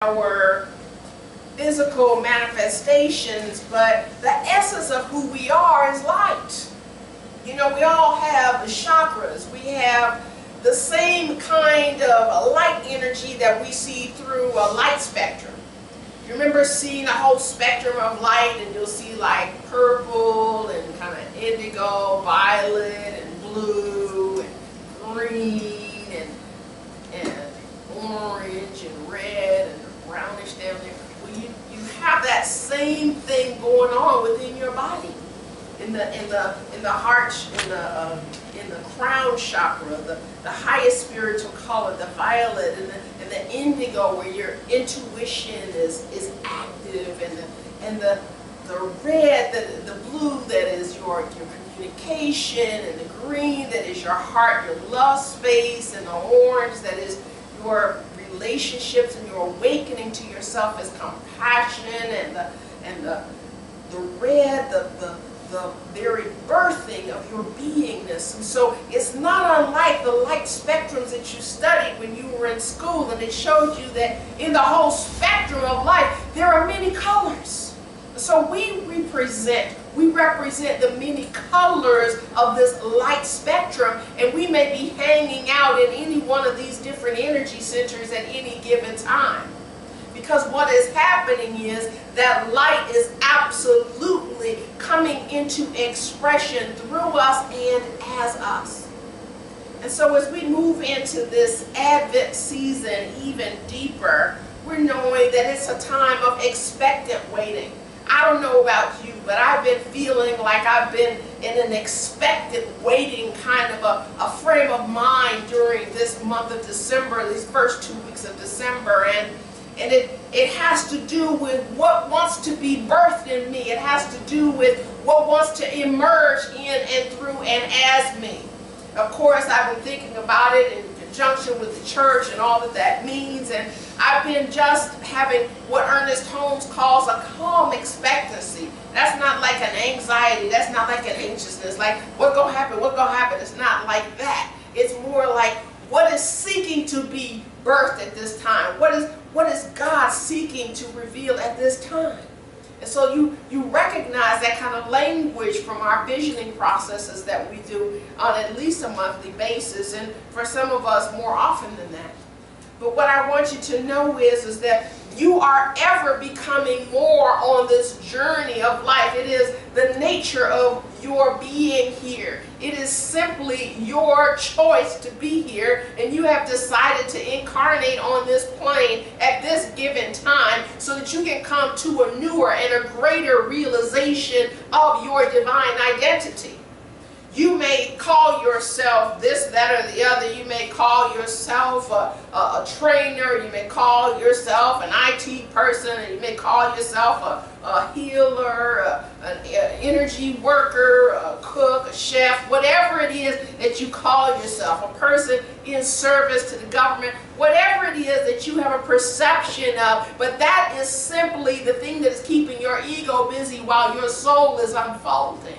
our physical manifestations, but the essence of who we are is light. You know, we all have the chakras. We have the same kind of light energy that we see through a light spectrum. You remember seeing the whole spectrum of light, and you'll see like purple and kind of indigo, violet and blue and green and orange and red and brownish down there. Well, you have that same thing going on within your body, in the heart, in the crown chakra, the highest spiritual color, the violet, and the indigo, where your intuition is active, and the red, the blue that is your communication, and the green that is your heart, your love space, and the orange that is your relationships and your awakening to yourself as compassion, and the red, the very birthing of your beingness. And so it's not unlike the light spectrums that you studied when you were in school, and it showed you that in the whole spectrum of life there are many colors. So we represent the many colors of this light spectrum, and we may be hanging out in any one of these different energy centers at any given time. Because what is happening is that light is absolutely coming into expression through us and as us. And so as we move into this Advent season even deeper, we're knowing that it's a time of expectant waiting. I don't know about you, but I've been feeling like I've been in an expectant waiting kind of a frame of mind during this month of December, these first 2 weeks of December, and it has to do with what wants to be birthed in me. It has to do with what wants to emerge in and through and as me. Of course, I've been thinking about it in conjunction with the church and all that that means, and I've been just having what Ernest Holmes calls a calm expectancy. That's not like an anxiety. That's not like an anxiousness. Like, what's going to happen? What's going to happen? It's not like that. It's more like what is seeking to be birthed at this time. What is God seeking to reveal at this time? And so you recognize that kind of language from our visioning processes that we do on at least a monthly basis, and for some of us more often than that. But what I want you to know is that you are ever becoming more on this journey of life. It is the nature of your being here. It is simply your choice to be here, and you have decided to incarnate on this plane at this given time so that you can come to a newer and a greater realization of your divine identity. You may call yourself this, that, or the other. You may call yourself a trainer. You may call yourself an IT person. And you may call yourself a healer, an energy worker, a cook, a chef, whatever it is that you call yourself, a person in service to the government, whatever it is that you have a perception of. But that is simply the thing that is keeping your ego busy while your soul is unfolding.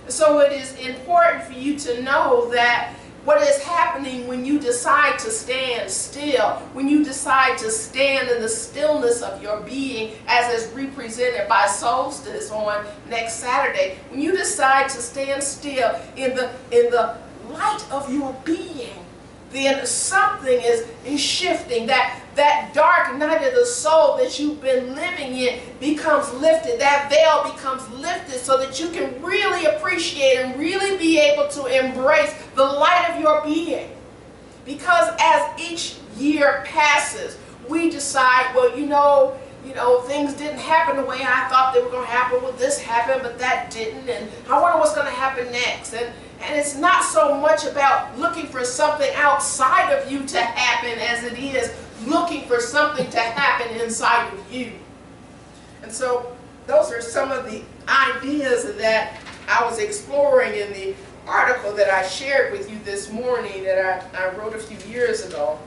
So it is important for you to know that what is happening when you decide to stand still, when you decide to stand in the stillness of your being, as is represented by Solstice on next Saturday, when you decide to stand still in the light of your being, then something is shifting. That dark night of the soul that you've been living in becomes lifted. That veil becomes lifted so that you can really appreciate and really be able to embrace the light of your being. Because as each year passes, we decide, well, you know, things didn't happen the way I thought they were going to happen. Well, this happened, but that didn't. And I wonder what's going to happen next. And it's not so much about looking for something outside of you to happen as it is looking for something to happen inside of you. And so those are some of the ideas that I was exploring in the article that I shared with you this morning that I wrote a few years ago.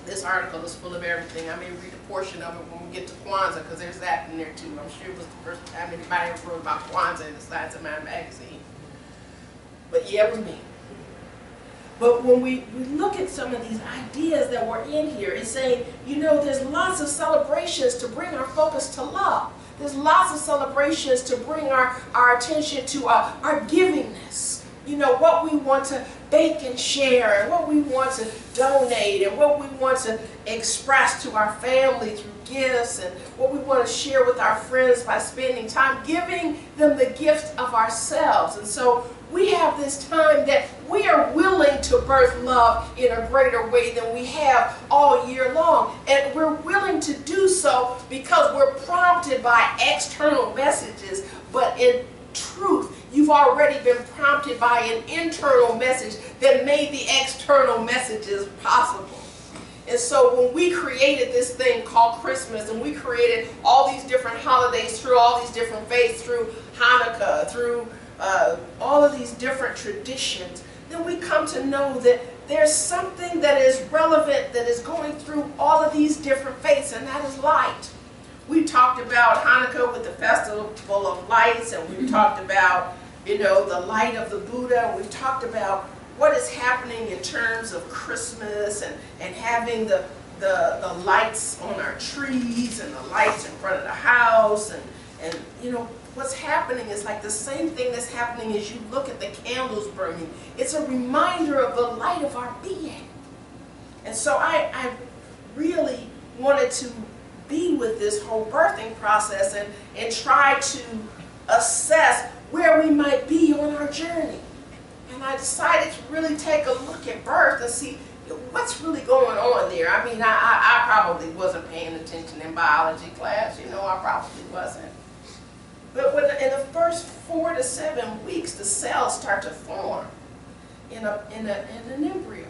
This article is full of everything. I may read a portion of it when we get to Kwanzaa, because there's that in there too. I'm sure it was the first time anybody ever wrote about Kwanzaa in the Science of Mind magazine. But yeah, it was me. But when we look at some of these ideas that were in here, it's saying, you know, there's lots of celebrations to bring our focus to love. There's lots of celebrations to bring our attention to our givingness. You know, what we want to bake and share, and what we want to donate, and what we want to express to our family through gifts, and what we want to share with our friends by spending time, giving them the gift of ourselves. And so we have this time that we are willing to birth love in a greater way than we have all year long. And we're willing to do so because we're prompted by external messages. But in truth, you've already been prompted by an internal message that made the external messages possible. And so when we created this thing called Christmas, and we created all these different holidays through all these different faiths, through Hanukkah, through all of these different traditions, then we come to know that there's something that is relevant that is going through all of these different faiths, and that is light. We talked about Hanukkah with the Festival of Lights, and we've talked about, you know, the light of the Buddha. We've talked about what is happening in terms of Christmas and having the lights on our trees and the lights in front of the house, and you know, what's happening is like the same thing that's happening as you look at the candles burning. It's a reminder of the light of our being. And so I really wanted to be with this whole birthing process and try to assess where we might be on our journey. And I decided to really take a look at birth and see what's really going on there. I mean, I probably wasn't paying attention in biology class, you know, I probably wasn't. But in the first 4 to 7 weeks, the cells start to form in an embryo.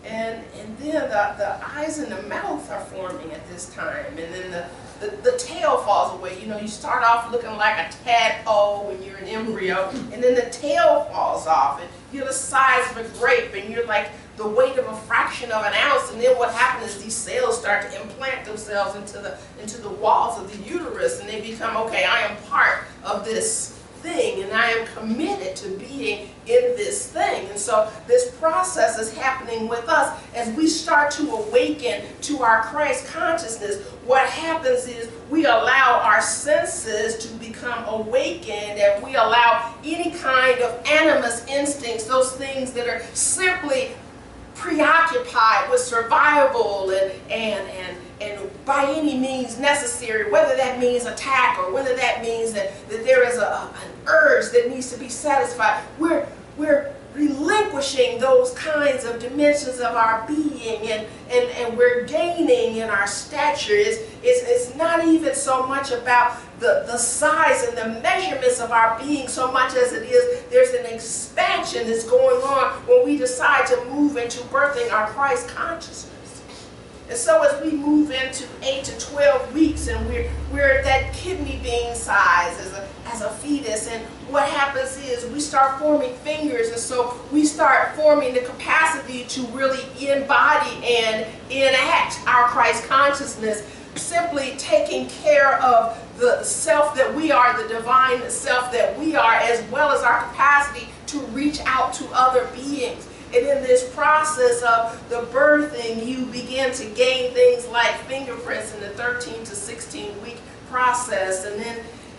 And then the eyes and the mouth are forming at this time. And then the tail falls away. You know, you start off looking like a tadpole when you're an embryo, and then the tail falls off, and you're the size of a grape, and you're like the weight of a fraction of an ounce. And then what happens is these cells start to implant themselves into the walls of the uterus, and they become, okay, I am part of this thing, and I am committed to being in this thing. And so this process is happening with us as we start to awaken to our Christ consciousness. What happens is we allow our senses to become awakened, and we allow any kind of animus instincts, those things that are simply preoccupied with survival and by any means necessary, whether that means attack or whether that means that there is an urge that needs to be satisfied. We're relinquishing those kinds of dimensions of our being, and we're gaining in our stature. It's not even so much about the size and the measurements of our being so much as it is there's an expansion that's going on when we decide to move into birthing our Christ consciousness. And so as we move into 8 to 12 weeks, and we're at that kidney bean size as a fetus, and what happens is we start forming fingers, and so we start forming the capacity to really embody and enact our Christ consciousness, simply taking care of the self that we are, the divine self that we are, as well as our capacity to reach out to other beings. And in this process of the birthing, you begin to gain things like fingerprints in the 13 to 16 week process.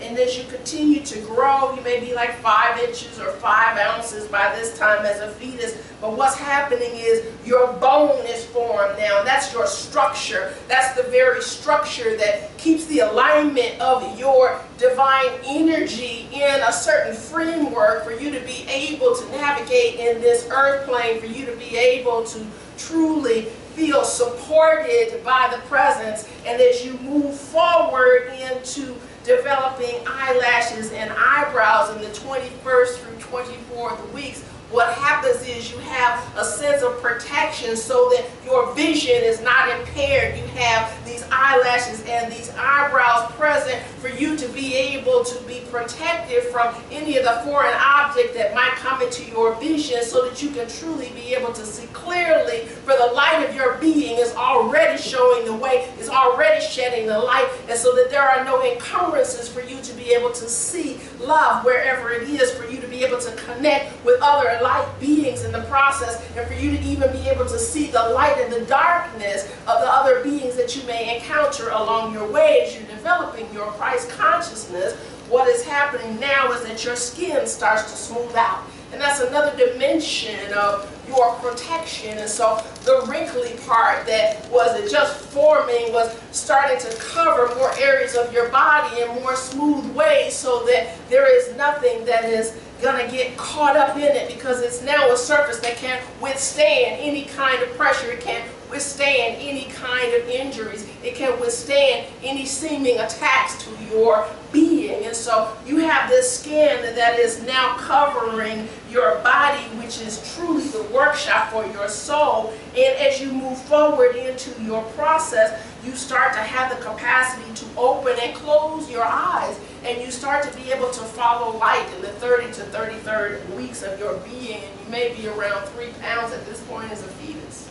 And as you continue to grow, you may be like 5 inches or 5 ounces by this time as a fetus. But what's happening is your bone is formed now. That's your structure. That's the very structure that keeps the alignment of your divine energy in a certain framework for you to be able to navigate in this earth plane, for you to be able to truly feel supported by the presence. And as you move forward into developing eyelashes and eyebrows in the 21st through 24th weeks, what happens is you have a sense of protection so that your vision is not impaired. You have these eyelashes and and these eyebrows present for you to be able to be protected from any of the foreign object that might come into your vision, so that you can truly be able to see clearly, for the light of your being is already showing the way, is already shedding the light, and so that there are no encumbrances for you to be able to see love wherever it is, for you to be able to connect with other light beings in the process, and for you to even be able to see the light and the darkness of the other beings that you may encounter along your way as you're developing your Christ consciousness. What is happening now is that your skin starts to smooth out. And that's another dimension of your protection. And so the wrinkly part that wasn't just forming was starting to cover more areas of your body in more smooth ways, so that there is nothing that is going to get caught up in it, because it's now a surface that can withstand any kind of pressure. It can withstand any kind of injuries. It can withstand any seeming attacks to your being. And so you have this skin that is now covering your body, which is truly the workshop for your soul. And as you move forward into your process, you start to have the capacity to open and close your eyes, and you start to be able to follow light in the 30 to 33rd weeks of your being, and you may be around 3 pounds at this point as a fetus.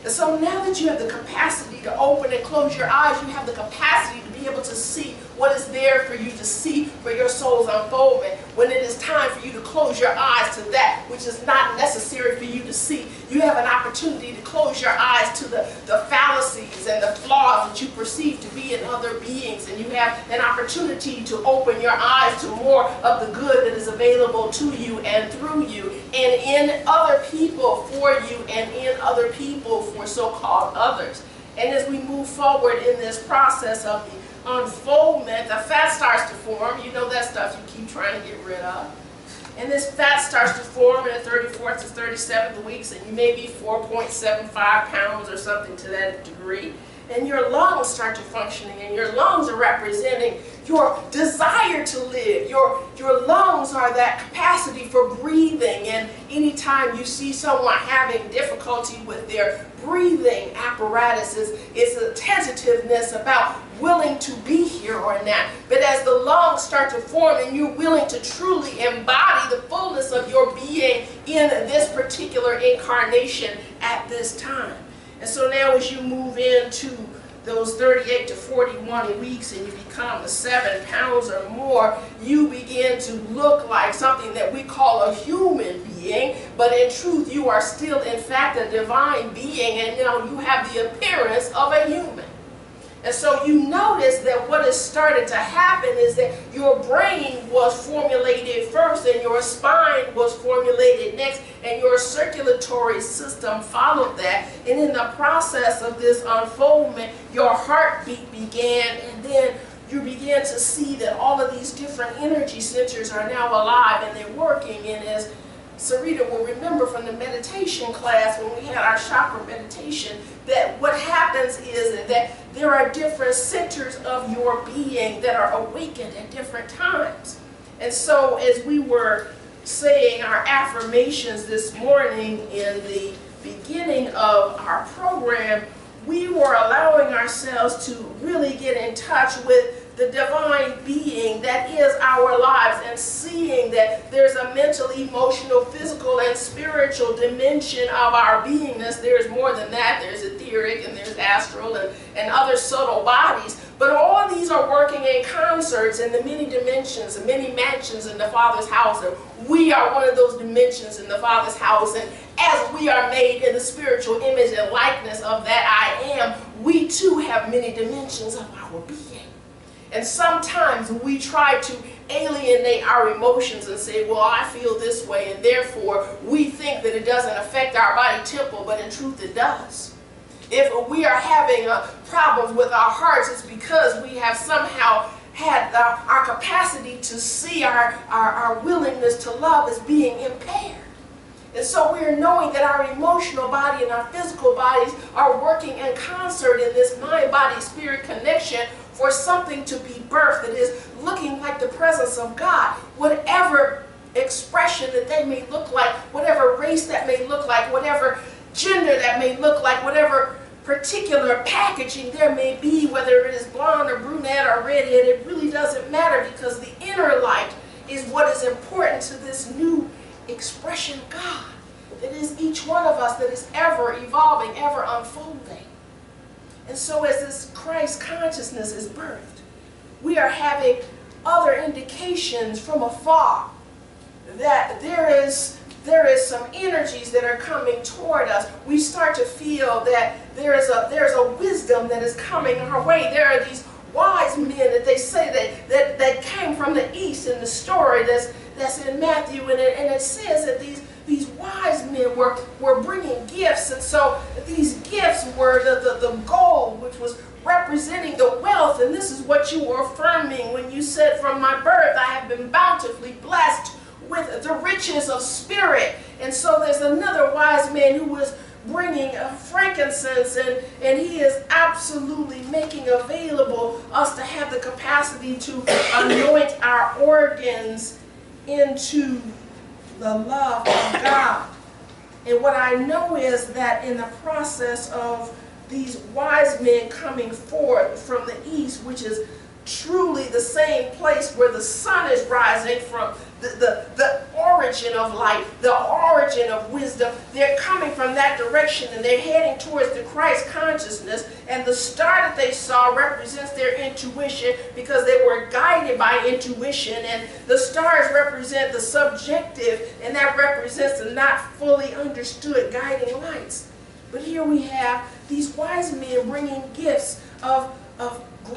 And so now that you have the capacity to open and close your eyes, you have the capacity to be able to see what is there for you to see for your soul's unfoldment. When it is time for you to close your eyes to that which is not necessary for you to see, you have an opportunity to close your eyes to the fallacies and the flaws that you perceive to be in other beings, and you have an opportunity to open your eyes to more of the good that is available to you and through you and in other people for you and in other people for so-called others. And as we move forward in this process of the unfoldment, the fat starts to form. You know that stuff you keep trying to get rid of. And this fat starts to form in the 34th to 37th weeks, and you may be 4.75 pounds or something to that degree. And your lungs start to functioning, and your lungs are representing your desire to live. Your lungs are that capacity for breathing, and anytime you see someone having difficulty with their breathing apparatuses, it's a tentativeness about willing to be here or not. But as the lungs start to form and you're willing to truly embody the fullness of your being in this particular incarnation at this time. And so now as you move into those 38 to 41 weeks and you become the 7 pounds or more, you begin to look like something that we call a human being, but in truth you are still in fact a divine being, and now you have the appearance of a human. And so you notice that what has started to happen is that your brain was formulated first, and your spine was formulated next, and your circulatory system followed that. And in the process of this unfoldment, your heartbeat began, and then you began to see that all of these different energy centers are now alive and they're working. And as Sarita will remember from the meditation class when we had our chakra meditation, that what happens is that there are different centers of your being that are awakened at different times. And so as we were saying our affirmations this morning in the beginning of our program, we were allowing ourselves to really get in touch with the divine being that is our lives, and seeing that there's a mental, emotional, physical, and spiritual dimension of our beingness. There's more than that. There's etheric and there's astral and other subtle bodies. But all of these are working in concerts in the many dimensions and many mansions in the Father's house. And we are one of those dimensions in the Father's house. And as we are made in the spiritual image and likeness of that I am, we too have many dimensions of our being. And sometimes we try to alienate our emotions and say, well, I feel this way, and therefore we think that it doesn't affect our body temple, but in truth it does. If we are having problems with our hearts, it's because we have somehow had our capacity to see our willingness to love as being impaired. And so we are knowing that our emotional body and our physical bodies are working in concert in this mind-body-spirit connection for something to be birthed that is looking like the presence of God. Whatever expression that they may look like, whatever race that may look like, whatever gender that may look like, whatever particular packaging there may be, whether it is blonde or brunette or redhead, it really doesn't matter, because the inner light is what is important to this new expression of God that is each one of us, that is ever evolving, ever unfolding. And so as this Christ consciousness is birthed, we are having other indications from afar that there is some energies that are coming toward us. We start to feel that there's a wisdom that is coming our way. There are these wise men that they say that came from the east in the story that's in Matthew, and it says that these wise men were bringing gifts, and so these gifts were the gold, which was representing the wealth. And this is what you were affirming when you said, "From my birth I have been bountifully blessed with the riches of spirit." And so there's another wise man who was bringing frankincense, and he is absolutely making available us to have the capacity to anoint our organs into the love of God. And what I know is that in the process of these wise men coming forth from the east, which is truly the same place where the sun is rising from, the origin of light, the origin of wisdom, they're coming from that direction, and they're heading towards the Christ consciousness. And the star that they saw represents their intuition, because they were guided by intuition, and the stars represent the subjective, and that represents the not fully understood guiding lights. But here we have these wise men bringing gifts of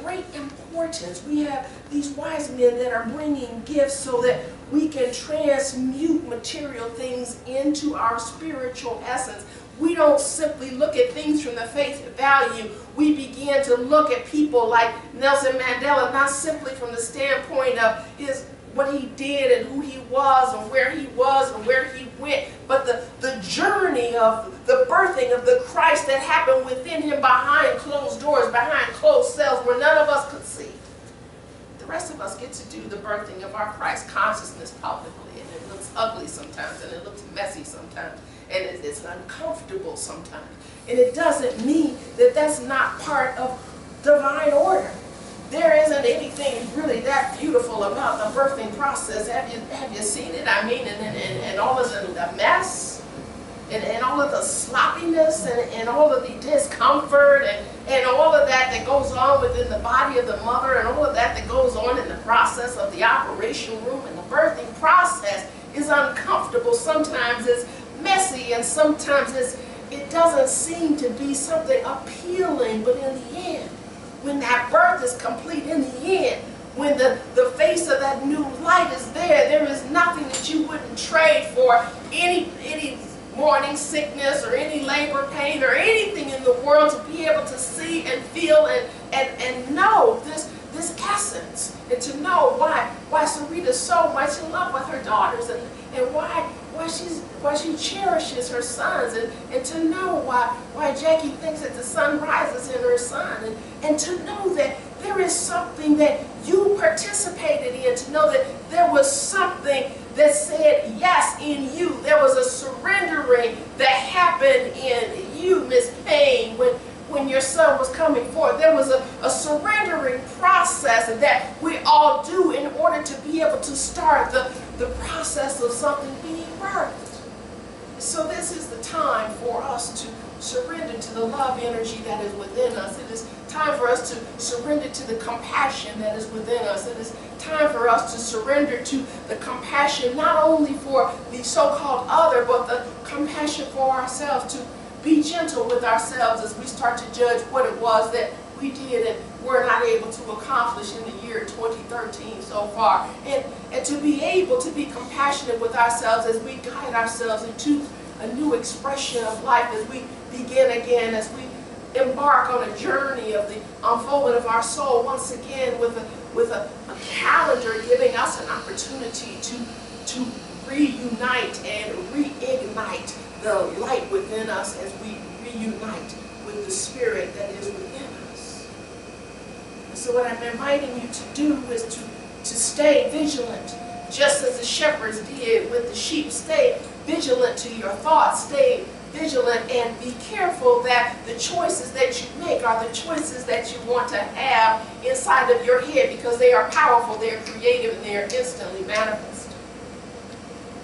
great importance. We have these wise men that are bringing gifts so that we can transmute material things into our spiritual essence. We don't simply look at things from the face value. We begin to look at people like Nelson Mandela, not simply from the standpoint of what he did and who he was and where he went, but the journey of the birthing of the Christ that happened within him behind closed doors, behind closed cells, where none of us could see. The rest of us get to do the birthing of our Christ consciousness publicly, and it looks ugly sometimes, and it looks messy sometimes, and it's uncomfortable sometimes. And it doesn't mean that that's not part of divine order. There isn't anything really that beautiful about the birthing process. Have you seen it? I mean, and all of the mess, and all of the sloppiness, and all of the discomfort, and all of that goes on within the body of the mother, and all of that goes on in the process of the operation room. And the birthing process is uncomfortable. Sometimes it's messy, and sometimes it doesn't seem to be something appealing, but in the end, when that birth is complete, in the end, when the face of that new light is there is nothing that you wouldn't trade for any morning sickness or any labor pain or anything in the world, to be able to see and feel and know this essence, and to know why Sarita's so much in love with her daughters, and why she cherishes her sons, and to know why Jackie thinks that the sun rises in her son, and to know that there is something that you participated in, to know that there was something that said yes in you. There was a surrendering that happened in you, Miss Payne, when your son was coming forth. There was a surrendering process that we all do in order to be able to start the process of something being birthed. So this is the time for us to surrender to the love energy that is within us. It is time for us to surrender to the compassion that is within us. It is time for us to surrender to the compassion not only for the so-called other, but the compassion for ourselves, to be gentle with ourselves as we start to judge what it was that we did and were not able to accomplish in the year 2013 so far. And to be able to be compassionate with ourselves as we guide ourselves into a new expression of life, as we begin again, as we embark on a journey of the unfolding of our soul once again, with a calendar giving us an opportunity to reunite and reignite the light within us as we reunite with the spirit that is within us. And so what I'm inviting you to do is to stay vigilant, just as the shepherds did with the sheep. Stay vigilant to your thoughts, stay vigilant and be careful that the choices that you make are the choices that you want to have inside of your head, because they are powerful, they are creative, and they are instantly manifest.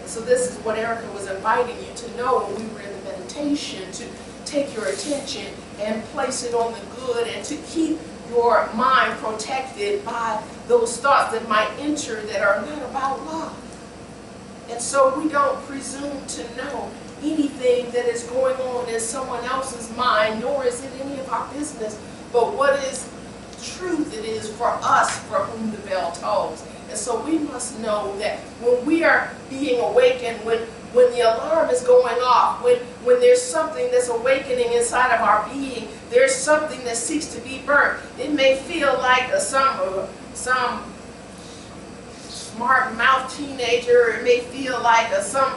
And so this is what Erica was inviting you to know when we were in the meditation, to take your attention and place it on the good, and to keep your mind protected by those thoughts that might enter that are not about love. And so we don't presume to know anything that is going on in someone else's mind, nor is it any of our business. But what is truth, it is for us for whom the bell tolls. And so we must know that when we are being awakened, when the alarm is going off, when there's something that's awakening inside of our being, there's something that seeks to be burnt. It may feel like some smart mouth teenager, it may feel like some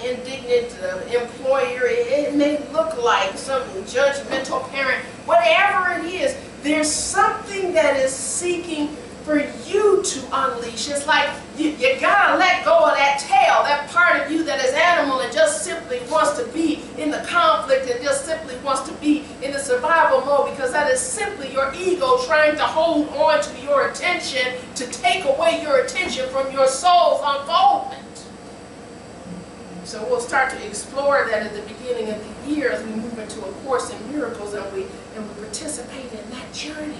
indignant employer, it may look like some judgmental parent. Whatever it is, there's something that is seeking for you to unleash. It's like you gotta let go of that tail, that part of you that is animal and just simply wants to be in the conflict and just simply wants to be in the survival mode, because that is simply your ego trying to hold on to your attention, to take away your attention from your soul's unfoldment. So we'll start to explore that at the beginning of the year as we move into A Course in Miracles, and we participate in that journey.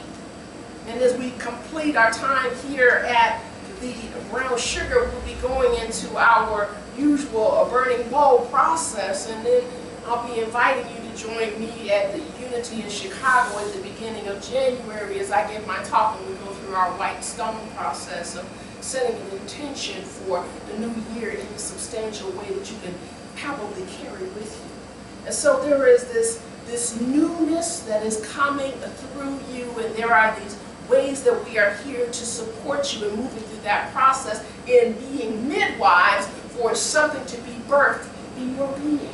And as we complete our time here at the Brown Sugar, we'll be going into our usual burning bowl process, and then I'll be inviting you to join me at the Unity in Chicago at the beginning of January as I give my talk and we go through our white stone process of setting an intention for the new year in a substantial way that you can probably carry with you. And so there is this newness that is coming through you, and there are these ways that we are here to support you in moving through that process, in being midwives for something to be birthed in your being.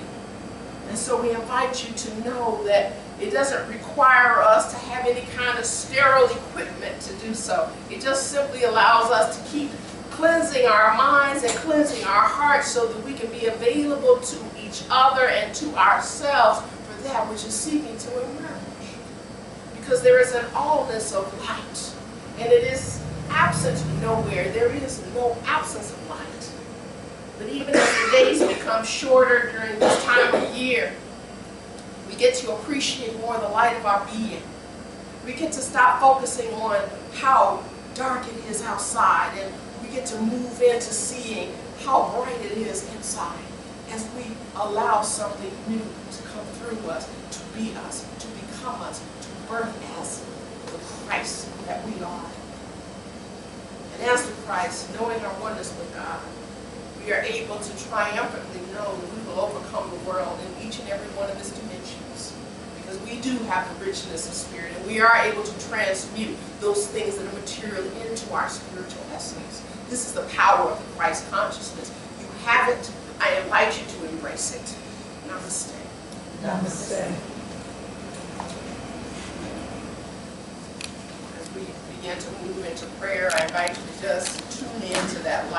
And so we invite you to know that it doesn't require us to have any kind of sterile equipment to do so. It just simply allows us to keep cleansing our minds and cleansing our hearts so that we can be available to each other and to ourselves for that which is seeking to emerge. Because there is an allness of light, and it is absent nowhere. There is no absence of light. But even as the days become shorter during this time of year, we get to appreciate more the light of our being. We get to stop focusing on how dark it is outside, and we get to move into seeing how bright it is inside as we allow something new to come through us, to be us, to become us, birth as the Christ that we are. And as the Christ, knowing our oneness with God, we are able to triumphantly know that we will overcome the world in each and every one of its dimensions. Because we do have the richness of spirit, and we are able to transmute those things that are material into our spiritual essence. This is the power of the Christ consciousness. You have it. I invite you to embrace it. Namaste. Namaste. Begin to move into prayer, I invite you to just tune into that light.